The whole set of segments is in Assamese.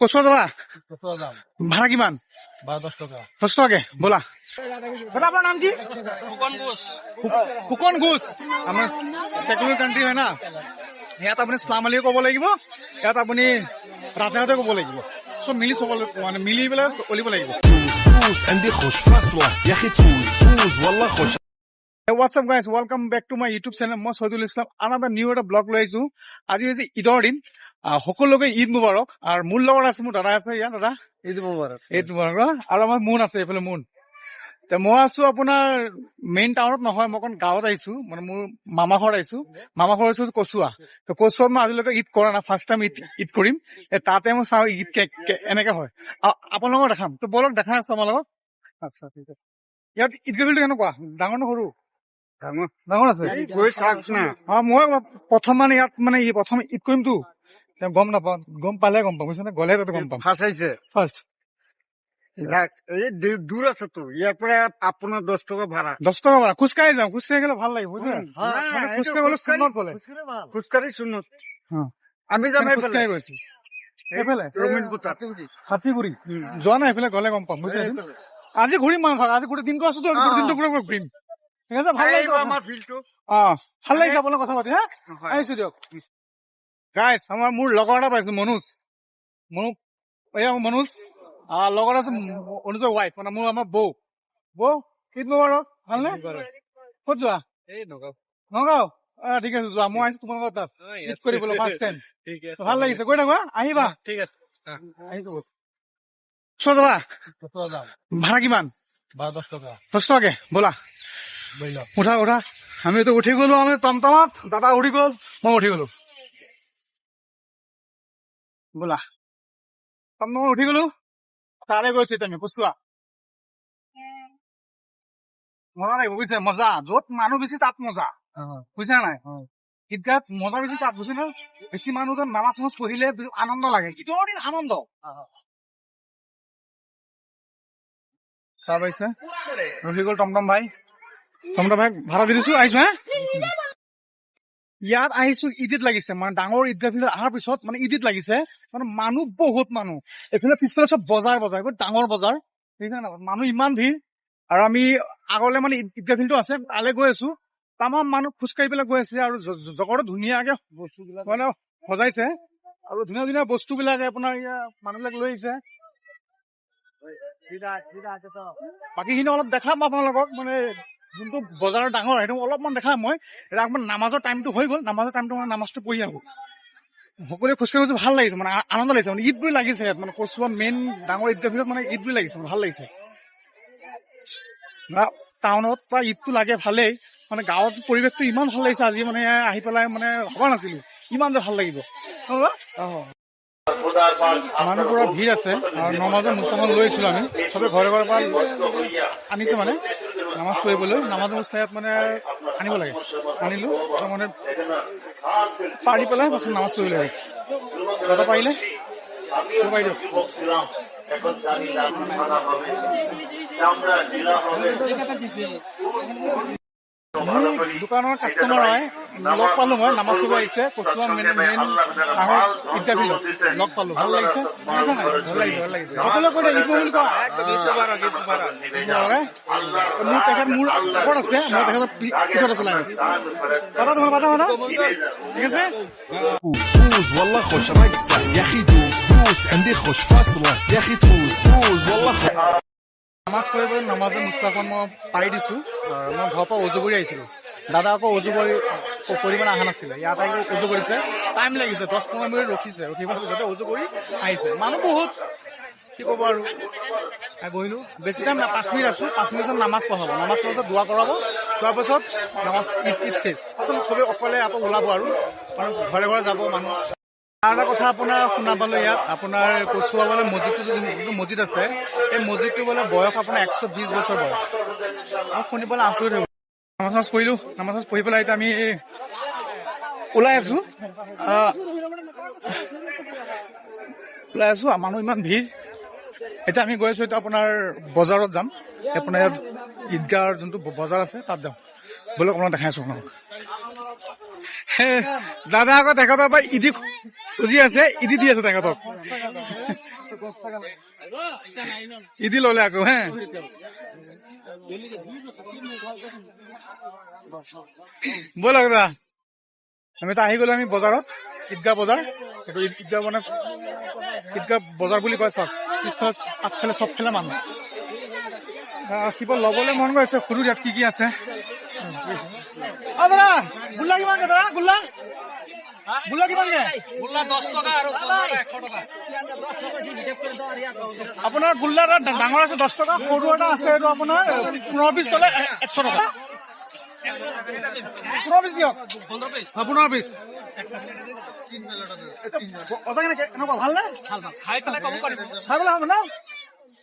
কচুয়া যাবা ভাড়া কিমান 10 টাকা 10 টাকাকে ব'লা দাদা আপোনাৰ নাম কি ফুকন ঘোষ আমাৰ সেকুলাৰ কাণ্ট্ৰি হয় না ইয়াত আপুনি ইছলাম আলীও ক'ব লাগিব ইয়াত আপুনি ৰাজেহাতে ক'ব লাগিব চব মিলি চব মানে মিলি পেলাই চলিব লাগিব عندي خوش فصلة يا اخي تفوز والله خوش. Hey, what's up guys, welcome back to my YouTube channel. মই শহীদুল ইছলাম another new এটা ব্লগ লৈ আহিছো। আজি হৈছে ঈদৰ দিন, সকলোকে ঈদ মুবাৰক। আৰু মোৰ লগত আছে মোৰ দাদা আছে ইয়াত, দাদা ঈদ মুবাৰক। ঈদ মুবাৰক। আৰু আমাৰ মুন আছে এইফালে মুন। তে মই আছো আপোনাৰ মেইন টাউনত নহয়, মই অকণ গাঁৱত আহিছো, মানে মোৰ মামা ঘৰত আহিছো। মামা ঘৰ আহিছো কচুৱা। তো কচুৱাত মই আজিলৈকে ঈদ কৰা নাই, ফাৰ্ষ্ট টাইম ঈদ কৰিম। তাতে মই চাওঁ ঈদ এনেকে হয়। আপোনালোকক দেখাম, তো বলক দেখাই আছো আমাৰ লগত। আচ্ছা ঠিক আছে। ইয়াত ঈদগাহটো কেনেকুৱা, ডাঙৰ নে সৰু? ডাঙৰ আছে। মই প্ৰথম মানে ইয়াত মানে প্ৰথম ঈদ কৰিমতো গম নাপাওঁ, গম পালে গম পাম, বুজিছে নে? গ'লে তাতে গম পাম। ফাৰ্ষ্ট দূৰ আছে তো, ইয়াৰ পৰা আপোনাৰ 10 টাকা ভাড়া। 10 টাকা ভাড়া। খোজকাঢ়ি যাওঁ, খোজকাঢ়ি গ'লে ভাল লাগিব, বুজিছে? খোজকাঢ়ি গ'লে সুন্নত গ'লে খোজকাঢ়ি সুন্নত। আমি যাম খোজকাঢ়ি গৈছো এইফালে হাতীগুৰি যোৱা নাই, এইফালে গ'লে গম পাম, বুজিছে? আজি ঘূৰিম মাংস, আজি গোটেই দিনটো আছো, দিনটো পুৰা ঘূৰিম। ঠিক আছে, ভাল লাগিছে আমাৰ ফিল্ডটো। ভাল লাগিছে আপোনাৰ কথা পাতি। হা আহিছো দিয়ক গাইছ। মোৰ লগৰ এটা পাইছো, মনোজ। মনোজ লগত আছে অনুজৰ ৱাইফ, মানে আমাৰ বৌ। ঈদ মুবাৰক। ভালনে? ক'ত যোৱা? নগাঁও। ঠিক আছে যোৱা, মই আহিছো তোমালোকৰ তাত ঈদ কৰিবলৈ ফাৰ্ষ্ট টাইম। ভাল লাগিছে, গৈ থাকো। আহিবা। ঠিক আছে, আহিছো। যাবা ভাড়া কিমান? 10 টাকা 10 টাকাকে ব'লা। উঠা উঠা। আমিতো উঠি গলো, আমি টমটমত, দাদা উঠি গল, মই উঠি গলো। ব'লা টমটমত উঠি গলো, তাৰে গৈছো এতিয়া আমি কচুৱা। মজা লাগিব, বুজিছে? মজা য'ত মানুহ বেছি তাত মজা, বুজিছা নাই? ঈদগাহত মজা বেছি তাত, বুজিছে ন? বেছি মানুহ নামাজ চামাজ পঢ়িলে আনন্দ লাগে, ঈদৰ দিন আনন্দ। চাহ পাইছে, ৰখি গল টমটম ভাই ভাড়া দি দিছো, আহিছো। হা ইয়াত আহিছো, ঈদত লাগিছে, মানে ডাঙৰ ঈদগাহ ফিল্ডত অহাৰ পিছত মানে ঈদত লাগিছে, মানে মানুহ বহুত মানুহ। এইফালে পিছফালে চব বজাৰ ডাঙৰ বজাৰ, বুজিছা না? মানুহ ইমান ভিৰ। আৰু আমি আগলে মানে ঈদগাহ ফিল্ডটো আছে, তালৈ গৈ আছো। তামাম মানুহ খোজকাঢ়ি পেলাই গৈ আছে, আৰু জগৰটো ধুনীয়াকে বস্তুবিলাক মানে সজাইছে, আৰু ধুনীয়া ধুনীয়া বস্তু বিলাকে আপোনাৰ মানুহবিলাক লৈ আহিছে। বাকীখিনি অলপ দেখাম আপোনালোকক, মানে যোনটো বজাৰ ডাঙৰ সেইটো অলপমান দেখাম মই। এতিয়া অকমান নামাজৰ টাইমটো হৈ গ'ল, মানে নামাজটো পঢ়ি আহো। সকলোৱে খোজকাঢ়ি ভাল লাগিছে, মানে আনন্দ লাগিছে, মানে ঈদ বুলি লাগিছে ইয়াত, মানে কচুৱা মেইন ডাঙৰ ঈদগাহ ফিল্ডত মানে ঈদ বুলি লাগিছে, ভাল লাগিছে। টাউনত পৰা ঈদটো লাগে ভালেই, মানে গাঁৱত পৰিৱেশটো ইমান ভাল লাগিছে আজি, মানে আহি পেলাই মানে ভবা নাছিলো ইমান যে ভাল লাগিব। মানুহ পুৰা ভিৰ আছে, আৰু নমাজৰ মুস্তাখন লৈ আহিছিলো আমি, চবে ঘৰে ঘৰে পৰা আনিছে মানে নামাজ পঢ়িবলৈ। নামাজৰ মুস্তা ইয়াত মানে আনিব লাগে, আনিলো মানে পাৰি পেলাই পাছত নামাজ পঢ়িব লাগে। দাদা পাৰিলে পাৰি দিয়ক। দোকানৰ কাষ্টমাৰ হয়, লগ পালো মই, নামাজ পঢ়িব আহিছে কচুৱা মেইন ডাঙৰ ঈদগাহ ফিল্ডত লগ পালো, ভাল লাগিছে। সকলোৱে কৈ ঈদ বুলি কোৱা, মোৰ তেখেত মোৰ আগত আছে, মই তেখেতৰ পিছত আছো লাইনত। দাদা তোমাৰ কথা ঠিক আছে। تفوز والله خوش رقصة يا اخي دوس عندي خوش فصلة يا اخي تفوز والله خوش. নামাজ পঢ়িবলৈ নামাজৰ মুস্তাখন মই পাৰি দিছো। মই ঘৰৰ পৰা অজু কৰি আহিছিলো, দাদা আকৌ অজু কৰি মানে অহা নাছিলে, ইয়াত আহি অজু কৰিছে। টাইম লাগিছে, 10-15 মিনিট ৰখি পেলাই পিছতে অজু কৰি আহিছে। মানুহ বহুত, কি ক'ব আৰু। বহিলো, বেছি টাইম 5 মিনিট আছো, 5 মিনিটত নামাজ পঢ়াব, নামাজ পঢ়াৰ দোৱা কৰাব, খোৱাৰ পাছত নামাজ ঈদ চেছ, পাছত চবে অকলে আকৌ ওলাব, আৰু মানে ঘৰে ঘৰে যাব মানুহ। আৰু এটা কথা আপোনাৰ শুনা পালো, ইয়াত আপোনাৰ কচুৱা বোলে মছজিদটো যোনটো মছজিদ আছে, এই মছজিদটো বোলে বয়স আপোনাৰ 120 বছৰ বয়স। মই শুনি পেলাই আচৰিত হৈ নামাজ পঢ়িলো, নামাজ পঢ়ি পেলাই এতিয়া আমি ওলাই আছো। মানুহ ইমান ভিৰ। এতিয়া আমি গৈ আছো, এতিয়া আপোনাৰ বজাৰত যাম, আপোনাৰ ইয়াত ঈদগাহৰ যোনটো বজাৰ আছে তাত যাম। বলক আপোনাক দেখাই আছো আপোনাক। দাদা আকৌ তেখেতৰ পৰা ঈদি খুজি আছে, ঈদি দি আছে তেখেতক। ইদি ললে আকৌ হে ব'ল দাদা আমি তো আহি গলো আমি বজাৰত ঈদগাহ বজাৰ এইটো ঈদগাহ মানে ঈদগাহ বজাৰ বুলি কয় চব পিছফালে আগফালে চবফালে মানুহ কিবা ল'বলৈ মন গৈছে সুধো ইয়াত কি আছে দাদা গোল্লা কিমানকে দাদা গোল্লা গোল্লা কিমানকে গোল্লা 10 টকা আৰু 100 টকা আপোনাৰ গোল্লা এটা ডাঙৰ আছে 10 টকা সৰু এটা আছে এইটো আপোনাৰ 15 পিচ ল'লে 100 টকা 15 পিচ দিয়ক 15 পিচ 15 পিচ এনেকুৱা ভাল নে ভাল ভাল খাই পেলাই কম পাৰিব খাই পেলাই হ'ব ন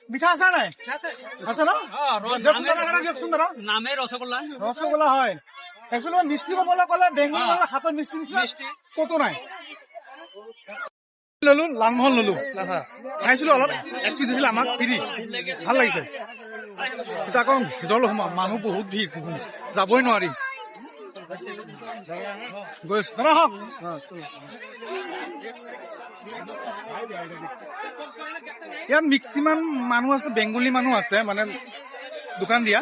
মিঠা আছে নাই আছে ন দিয়কচোন দাদা নামে ৰসগোল্লা ৰসগোল্লা হয় একচুৱেলি মিষ্টি ক'বলৈ ক'লে বেংগলী ক'লে হাতৰ মিষ্টি নিচিনা ক'তো নাই ললো লালমোহন ললো খাইছিলো অলপ এক পিচ দিছিলে আমাক ফ্ৰী ভাল লাগিছে এতিয়া আকৌ ভিতৰলৈ সোমাম মানুহ বহুত ভিৰ যাবই নোৱাৰি গৈছো দাদা হওক ইয়াত মেক্সিমাম মানুহ আছে বেংগলী মানুহ আছে মানে দোকান দিয়া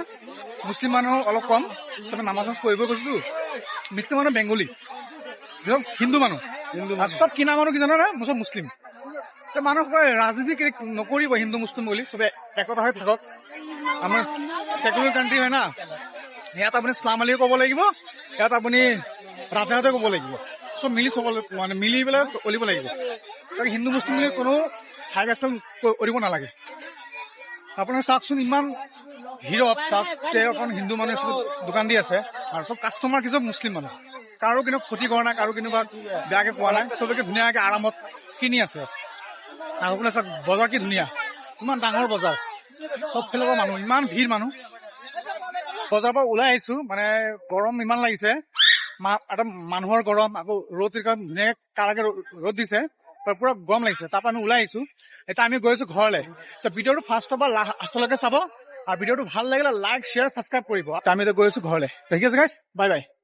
মুছলিম মানুহ অলপ কম চবে নামাজ পঢ়িব গৈছিলো মেক্সিমাম মানুহ বেংগলী হিন্দু মানুহ আৰু চব কিনা মানুহ কি জানো না চব মুছলিম মানুহ কয় ৰাজনীতি নকৰিব হিন্দু মুছলিম বুলি চবে একতা হৈ থাকক আমাৰ ছেকুলাৰ কাণ্ট্ৰি হয় না ইয়াত আপুনি ইছলাম আলীয়ে ক'ব লাগিব ইয়াত আপুনি ৰাধেহাতে ক'ব লাগিব চব মিলি মানে মিলি পেলাই চলিব লাগিব হিন্দু মুছলিম বুলি কোনো হাই কাষ্টম কৰিব নালাগে আপোনাৰ চাওকচোন ইমান ভিৰত চাওক অকণ হিন্দু মানুহে চব দোকান দি আছে আৰু চব কাষ্টমাৰ কি চব মুছলিম মানুহ কাৰো কিন্তু ক্ষতি কৰা নাই কাৰো কিন্তু বেয়াকে কোৱা নাই চবকে ধুনীয়াকে আৰামত কিনি আছে আৰু আপোনাৰ চাওক বজাৰ কি ধুনীয়া ইমান ডাঙৰ বজাৰ চব ফালৰ পৰা মানুহ ইমান ভিৰ মানুহ বজাৰৰ পৰা ওলাই আহিছো মানে গৰম ইমান লাগিছে এটা মানুহৰ গৰম আকৌ ৰ'দ ধুনীয়াকে কাৰাকে ৰ'দ দিছে পুৰা গৰম লাগিছে তাৰ পৰা আমি ওলাই আহিছো এতিয়া আমি গৈ আছো ঘৰলৈ ভিডিঅ'টো ফাৰ্ষ্টৰ পৰা লাষ্টলৈকে চাব আৰু ভিডিঅ'টো ভাল লাগিলে লাইক শ্বেয়াৰ ছাবস্ক্ৰাইব কৰিব আমি এতিয়া গৈ আছো ঘৰলৈ ঠিক আছে গাইছ বাই বাই